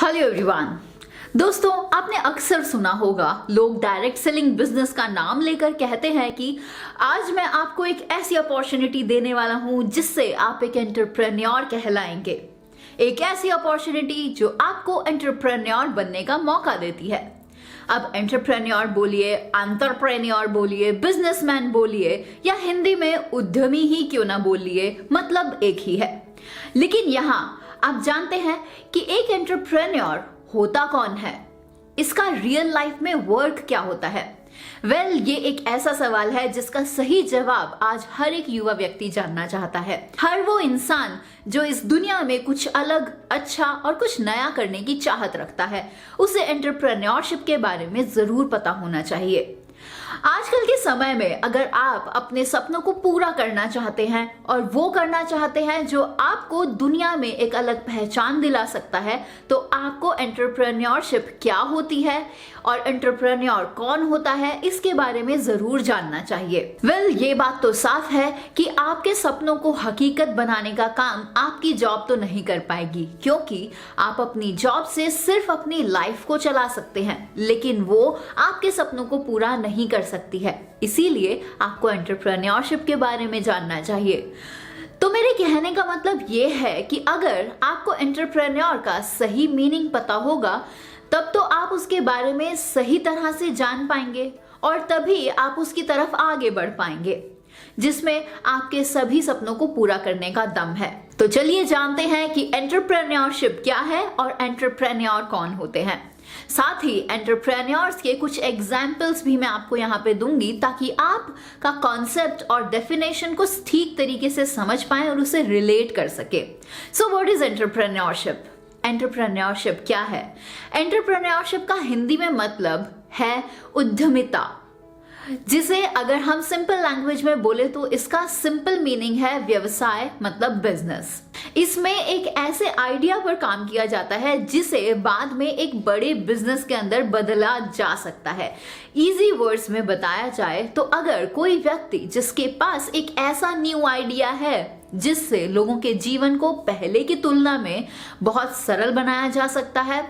Hello everyone. दोस्तों, आपने अक्सर सुना होगा लोग डायरेक्ट सेलिंग बिजनेस का नाम लेकर कहते हैं कि आज मैं आपको एक ऐसी अपॉर्चुनिटी देने वाला हूं जिससे आप एक एंटरप्रेन्योर कहलाएंगे। एक ऐसी अपॉर्चुनिटी जो आपको एंटरप्रेन्योर बनने का मौका देती है। अब एंटरप्रेन्योर बोलिए, एंटरप्रेन्योर बोलिए, बिजनेसमैन बोलिए या हिंदी में उद्यमी ही क्यों ना बोलिए, मतलब एक ही है। लेकिन यहाँ आप जानते हैं कि एक एंटरप्रेन्योर होता कौन है, इसका रियल लाइफ में वर्क क्या होता है। ये एक ऐसा सवाल है जिसका सही जवाब आज हर एक युवा व्यक्ति जानना चाहता है। हर वो इंसान जो इस दुनिया में कुछ अलग, अच्छा और कुछ नया करने की चाहत रखता है, उसे एंटरप्रेन्योरशिप के बारे में जरूर पता होना चाहिए। आजकल के समय में अगर आप अपने सपनों को पूरा करना चाहते हैं और वो करना चाहते हैं जो आपको दुनिया में एक अलग पहचान दिला सकता है, तो आपको एंटरप्रेन्योरशिप क्या होती है और एंटरप्रेन्योर कौन होता है, इसके बारे में जरूर जानना चाहिए। ये बात तो साफ है कि आपके सपनों को हकीकत बनाने का काम आपकी जॉब तो नहीं कर पाएगी, क्योंकि आप अपनी जॉब से सिर्फ अपनी लाइफ को चला सकते हैं, लेकिन वो आपके सपनों को पूरा नहीं कर सकती है। इसीलिए आपको एंटरप्रेन्योरशिप के बारे में जानना चाहिए। तो मेरे कहने का मतलब ये है कि अगर आपको एंटरप्रेन्योर का सही मीनिंग पता होगा, तब तो आप उसके बारे में सही तरह से जान पाएंगे और तभी आप उसकी तरफ आगे बढ़ पाएंगे, जिसमें आपके सभी सपनों को पूरा करने का दम है। तो चलिए जानते हैं कि एंटरप्रेन्योरशिप क्या है और एंटरप्रेन्योर कौन होते हैं। साथ ही एंटरप्रेन्योर्स के कुछ एग्जाम्पल्स भी मैं आपको यहाँ पे दूंगी, ताकि आप का कॉन्सेप्ट और डेफिनेशन को ठीक तरीके से समझ पाएं और उसे रिलेट कर सके। So what is entrepreneurship? Entrepreneurship क्या है? एंटरप्रेन्योरशिप का हिंदी में मतलब है उद्यमिता, जिसे अगर हम सिंपल लैंग्वेज में बोले तो इसका सिंपल मीनिंग है व्यवसाय, मतलब बिजनेस। इसमें एक ऐसे आइडिया पर काम किया जाता है जिसे बाद में एक बड़े बिजनेस के अंदर बदला जा सकता है। इजी वर्ड्स में बताया जाए तो अगर कोई व्यक्ति जिसके पास एक ऐसा न्यू आइडिया है जिससे लोगों के जीवन को पहले की तुलना में बहुत सरल बनाया जा सकता है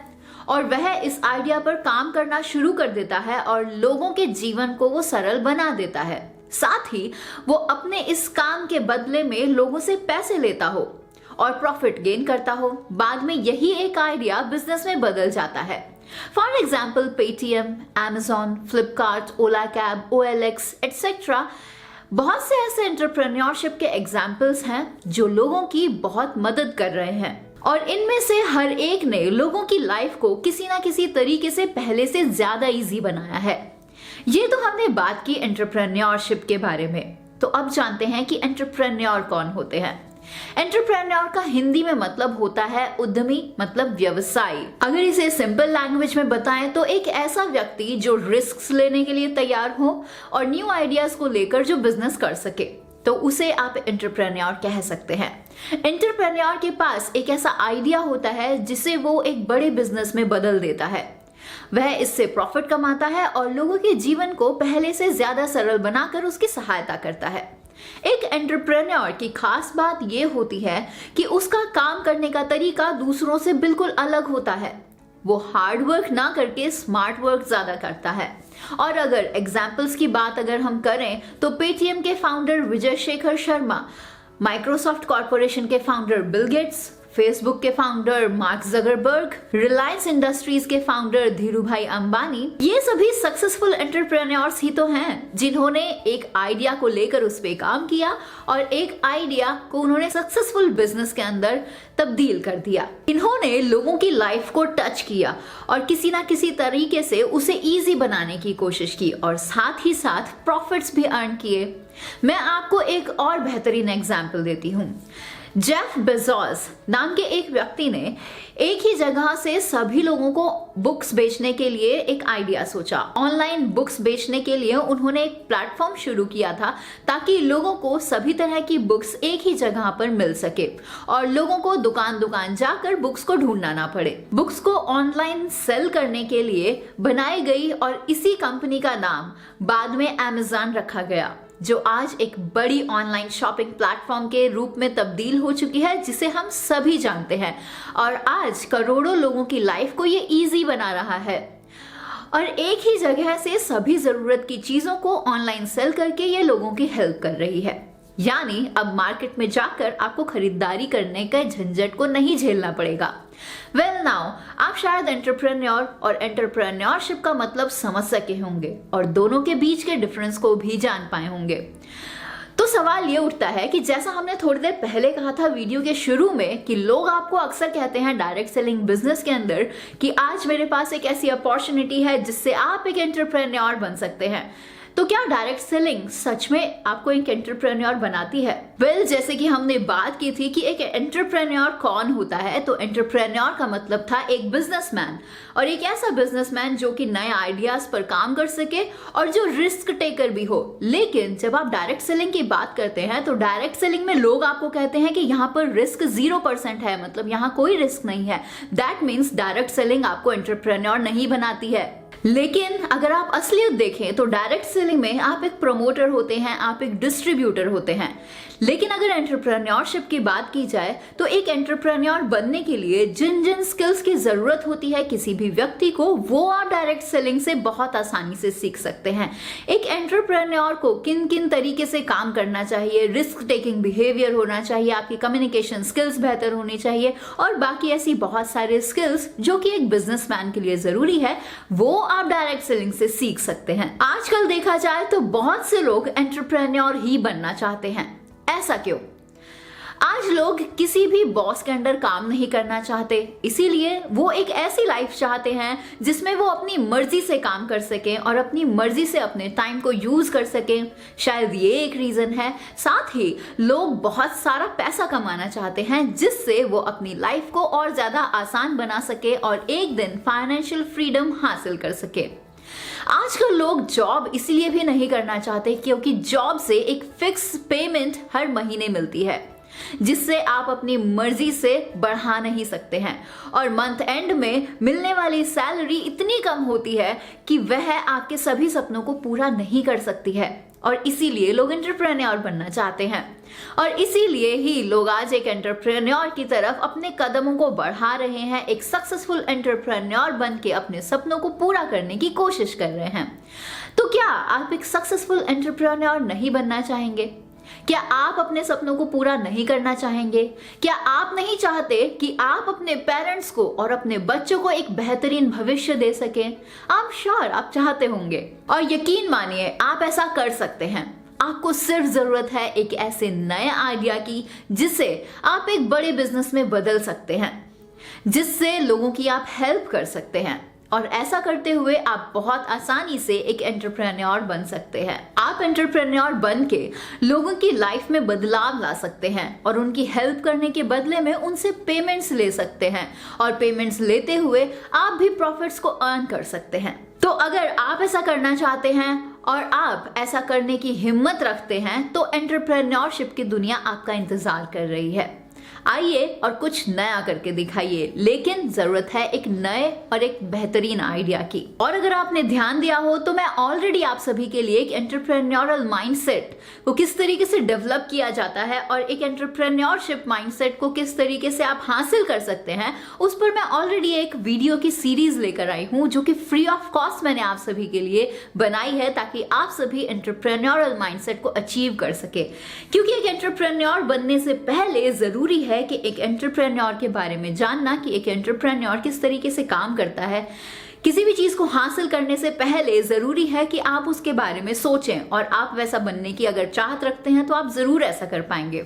और वह इस आइडिया पर काम करना शुरू कर देता है और लोगों के जीवन को वो सरल बना देता है, साथ ही वो अपने इस काम के बदले में लोगों से पैसे लेता हो और प्रॉफिट गेन करता हो, बाद में यही एक आइडिया बिजनेस में बदल जाता है। For example Paytm, Amazon, Flipkart, Ola cab, OLX etcetera बहुत से ऐसे एंटरप्रेन्योरशिप के एग्जाम्पल्स हैं जो लोगों की बहुत मदद कर रहे हैं और इनमें से हर एक ने लोगों की लाइफ को किसी ना किसी तरीके से पहले से ज्यादा इजी बनाया है। ये तो हमने बात की एंटरप्रेन्योरशिप के बारे में। तो अब जानते हैं कि एंटरप्रेन्योर कौन होते हैं। एंटरप्रेन्योर का हिंदी में मतलब होता है उद्यमी, मतलब व्यवसायी। अगर इसे सिंपल लैंग्वेज में बताएं तो एक ऐसा व्यक्ति जो रिस्क लेने के लिए तैयार हो और न्यू आइडियाज को लेकर जो बिजनेस कर सके, तो उसे आप एंटरप्रेन्योर कह सकते हैं। एंटरप्रेन्योर के पास एक ऐसा आइडिया होता है जिसे वो एक बड़े बिजनेस में बदल देता है। वह इससे प्रॉफिट कमाता है और लोगों के जीवन को पहले से ज्यादा सरल बनाकर उसकी सहायता करता है। एक एंटरप्रेन्योर की खास बात यह होती है कि उसका काम करने का तरीका दूसरों से बिल्कुल अलग होता है। वो हार्ड वर्क ना करके स्मार्ट वर्क ज्यादा करता है। और अगर एग्जाम्पल्स की बात अगर हम करें तो पेटीएम के founder Vijay Shekhar Sharma, Microsoft corporation के फाउंडर बिल गेट्स, फेसबुक के founder mark Zuckerberg, Reliance industries के फाउंडर धीरूभाई अंबानी, ये सभी सक्सेसफुल एंटरप्रेन्योर्स ही तो हैं जिन्होंने एक आइडिया को लेकर उस पे काम किया और एक आइडिया को उन्होंने सक्सेसफुल बिजनेस के अंदर तब्दील कर दिया। इन्होंने लोगों की लाइफ को टच किया और किसी ना किसी तरीके से उसे इजी बनाने की कोशिश की और साथ ही साथ प्रॉफिट्स भी अर्न किए। मैं आपको एक और बेहतरीन एग्जाम्पल देती हूँ। जेफ बेजोस नाम के एक व्यक्ति ने एक ही जगह से सभी लोगों को बुक्स बेचने के लिए एक आइडिया सोचा। ऑनलाइन बुक्स बेचने के लिए उन्होंने एक प्लेटफॉर्म शुरू किया था ताकि लोगों को सभी तरह की बुक्स एक ही जगह पर मिल सके और लोगों को दुकान दुकान जाकर बुक्स को ढूंढना ना पड़े। बुक्स को ऑनलाइन सेल करने के लिए बनाई गई और इसी कंपनी का नाम बाद में Amazon रखा गया। जो आज एक बड़ी ऑनलाइन शॉपिंग प्लेटफॉर्म के रूप में तब्दील हो चुकी है, जिसे हम सभी जानते हैं और आज करोड़ों लोगों की लाइफ को ये इजी बना रहा है। और एक ही जगह से सभी जरूरत की चीजों को ऑनलाइन सेल करके ये लोगों की हेल्प कर रही है। यानी अब मार्केट में जाकर आपको खरीदारी करने का झंझट को नहीं झेलना पड़ेगा। वेल नाउ आप शायद एंटरप्रेन्योर और एंटरप्रेन्योरशिप का मतलब समझ सके होंगे और दोनों के बीच के डिफरेंस को भी जान पाए होंगे। तो सवाल ये उठता है कि जैसा हमने थोड़ी देर पहले कहा था वीडियो के शुरू में कि लोग आपको अक्सर कहते हैं डायरेक्ट सेलिंग बिजनेस के अंदर कि आज मेरे पास एक ऐसी अपॉर्चुनिटी है जिससे आप एक एंटरप्रेन्योर बन सकते हैं। तो क्या डायरेक्ट सेलिंग सच में आपको एक एंटरप्रेन्योर बनाती है? वेल, जैसे कि हमने बात की थी कि एक एंटरप्रेन्योर कौन होता है, तो एंटरप्रेन्योर का मतलब था एक बिजनेसमैन, और एक ऐसा बिजनेसमैन जो कि नए आइडियाज पर काम कर सके और जो रिस्क टेकर भी हो। लेकिन जब आप डायरेक्ट सेलिंग की बात करते हैं तो डायरेक्ट सेलिंग में लोग आपको कहते हैं कि यहाँ पर रिस्क 0% है, मतलब यहाँ कोई रिस्क नहीं है। दैट मीन्स डायरेक्ट सेलिंग आपको एंटरप्रेन्योर नहीं बनाती है। लेकिन अगर आप असलियत देखें तो डायरेक्ट सेलिंग में आप एक प्रमोटर होते हैं, आप एक डिस्ट्रीब्यूटर होते हैं। लेकिन अगर एंटरप्रेन्योरशिप की बात की जाए तो एक एंटरप्रेन्योर बनने के लिए जिन जिन स्किल्स की जरूरत होती है किसी भी व्यक्ति को, वो आप डायरेक्ट सेलिंग से बहुत आसानी से सीख सकते हैं। एक एंटरप्रेन्योर को किन किन तरीके से काम करना चाहिए, रिस्क टेकिंग बिहेवियर होना चाहिए, आपकी कम्युनिकेशन स्किल्स बेहतर होनी चाहिए और बाकी ऐसी बहुत सारे स्किल्स जो कि एक बिजनेसमैन के लिए जरूरी है, वो आप डायरेक्ट सेलिंग से सीख सकते हैं। आजकल देखा जाए तो बहुत से लोग एंटरप्रेन्योर ही बनना चाहते हैं। ऐसा क्यों? आज लोग किसी भी बॉस के अंडर काम नहीं करना चाहते, इसीलिए वो एक ऐसी लाइफ चाहते हैं जिसमें वो अपनी मर्जी से काम कर सकें और अपनी मर्जी से अपने टाइम को यूज कर सकें। शायद ये एक रीजन है। साथ ही लोग बहुत सारा पैसा कमाना चाहते हैं जिससे वो अपनी लाइफ को और ज्यादा आसान बना सके और एक दिन फाइनेंशियल फ्रीडम हासिल कर सके। आजकल लोग जॉब इसलिए भी नहीं करना चाहते क्योंकि जॉब से एक फिक्स पेमेंट हर महीने मिलती है जिससे आप अपनी मर्जी से बढ़ा नहीं सकते हैं और मंथ एंड में मिलने वाली सैलरी इतनी कम होती है कि वह आपके सभी सपनों को पूरा नहीं कर सकती है और इसीलिए लोग एंटरप्रेन्योर बनना चाहते हैं। और इसीलिए ही लोग आज एक एंटरप्रेन्योर की तरफ अपने कदमों को बढ़ा रहे हैं, एक सक्सेसफुल एंटरप्रेन्योर बन के अपने सपनों को पूरा करने की कोशिश कर रहे हैं। तो क्या आप एक सक्सेसफुल एंटरप्रेन्योर नहीं बनना चाहेंगे? क्या आप अपने सपनों को पूरा नहीं करना चाहेंगे? क्या आप नहीं चाहते कि आप अपने पेरेंट्स को और अपने बच्चों को एक बेहतरीन भविष्य दे सकें? आई एम श्योर आप चाहते होंगे और यकीन मानिए आप ऐसा कर सकते हैं। आपको सिर्फ जरूरत है एक ऐसे नए आइडिया की जिसे आप एक बड़े बिजनेस में बदल सकते हैं, जिससे लोगों की आप हेल्प कर सकते हैं और ऐसा करते हुए आप बहुत आसानी से एक एंटरप्रेन्योर बन सकते हैं। आप एंटरप्रेन्योर बन के लोगों की लाइफ में बदलाव ला सकते हैं और उनकी हेल्प करने के बदले में उनसे पेमेंट्स ले सकते हैं और पेमेंट्स लेते हुए आप भी प्रॉफिट्स को अर्न कर सकते हैं। तो अगर आप ऐसा करना चाहते हैं और आप ऐसा करने की हिम्मत रखते हैं तो एंटरप्रेन्योरशिप की दुनिया आपका इंतजार कर रही है। आइए और कुछ नया करके दिखाइए, लेकिन जरूरत है एक नए और एक बेहतरीन आइडिया की। और अगर आपने ध्यान दिया हो तो मैं ऑलरेडी आप सभी के लिए एक एंटरप्रेन्योरल माइंडसेट को किस तरीके से डेवलप किया जाता है और एक एंटरप्रेन्योरशिप माइंडसेट को किस तरीके से आप हासिल कर सकते हैं, उस पर मैं ऑलरेडी एक वीडियो की सीरीज लेकर आई हूं जो कि फ्री ऑफ कॉस्ट मैंने आप सभी के लिए बनाई है ताकि आप सभी एंटरप्रेन्योरल माइंडसेट को अचीव कर सके। क्योंकि एक एंटरप्रेन्योर बनने से पहले जरूरी है कि एक एंटरप्रेन्योर के बारे में जानना कि एक एंटरप्रेन्योर किस तरीके से काम करता है। किसी भी चीज को हासिल करने से पहले जरूरी है कि आप उसके बारे में सोचें और आप वैसा बनने की अगर चाहत रखते हैं तो आप जरूर ऐसा कर पाएंगे।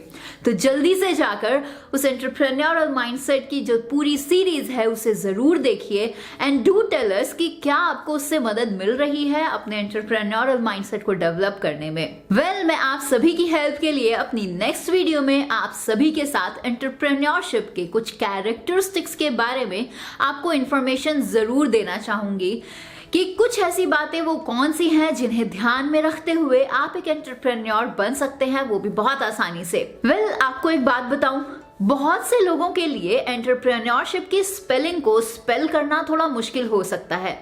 तो जल्दी से जाकर उस एंटरप्रेन्योरल माइंडसेट की जो पूरी सीरीज है उसे जरूर देखिए एंड डू टेल अस कि क्या आपको उससे मदद मिल रही है अपने एंटरप्रेन्योरल माइंडसेट को डेवलप करने में। वेल, मैं आप सभी की हेल्प के लिए अपनी नेक्स्ट वीडियो में आप सभी के साथ एंटरप्रेन्योरशिप के कुछ कैरेक्टरिस्टिक्स के बारे में आपको इंफॉर्मेशन जरूर देना चाहूंगी कि कुछ ऐसी बातें वो कौन सी हैं जिन्हें ध्यान में रखते हुए आप एक एंटरप्रेन्योर बन सकते हैं, वो भी बहुत आसानी से। वेल, आपको एक बात बताऊं, बहुत से लोगों के लिए एंटरप्रेन्योरशिप की स्पेलिंग को स्पेल करना थोड़ा मुश्किल हो सकता है।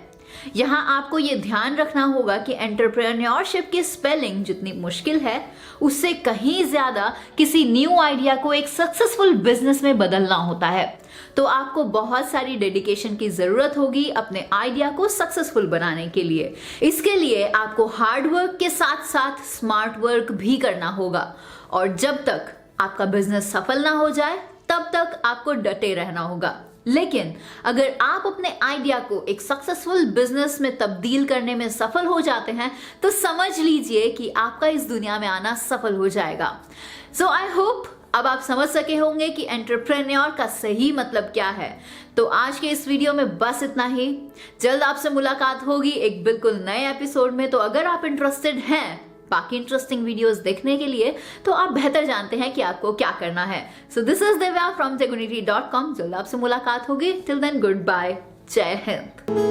यहाँ आपको ये ध्यान रखना होगा कि एंटरप्रेन्योरशिप की स्पेलिंग जितनी मुश्किल है, उससे कहीं ज्यादा किसी न्यू आइडिया को एक सक्सेसफुल बिजनेस में बदलना होता है। तो आपको बहुत सारी डेडिकेशन की जरूरत होगी अपने आइडिया को सक्सेसफुल बनाने के लिए। इसके लिए आपको हार्ड वर्क के साथ साथ स्मार्ट वर्क भी करना होगा, और जब तक आपका बिजनेस सफल ना हो जाए तब तक आपको डटे रहना होगा। लेकिन अगर आप अपने आइडिया को एक सक्सेसफुल बिजनेस में तब्दील करने में सफल हो जाते हैं तो समझ लीजिए कि आपका इस दुनिया में आना सफल हो जाएगा। सो आई होप अब आप समझ सके होंगे कि एंटरप्रेन्योर का सही मतलब क्या है। तो आज के इस वीडियो में बस इतना ही। जल्द आपसे मुलाकात होगी एक बिल्कुल नए एपिसोड में। तो अगर आप इंटरेस्टेड हैं बाकी इंटरेस्टिंग वीडियोस देखने के लिए, तो आप बेहतर जानते हैं कि आपको क्या करना है। So this is Divya from techunity.com। जल्द आपसे मुलाकात होगी। टिल देन गुड बाय, जय हिंद।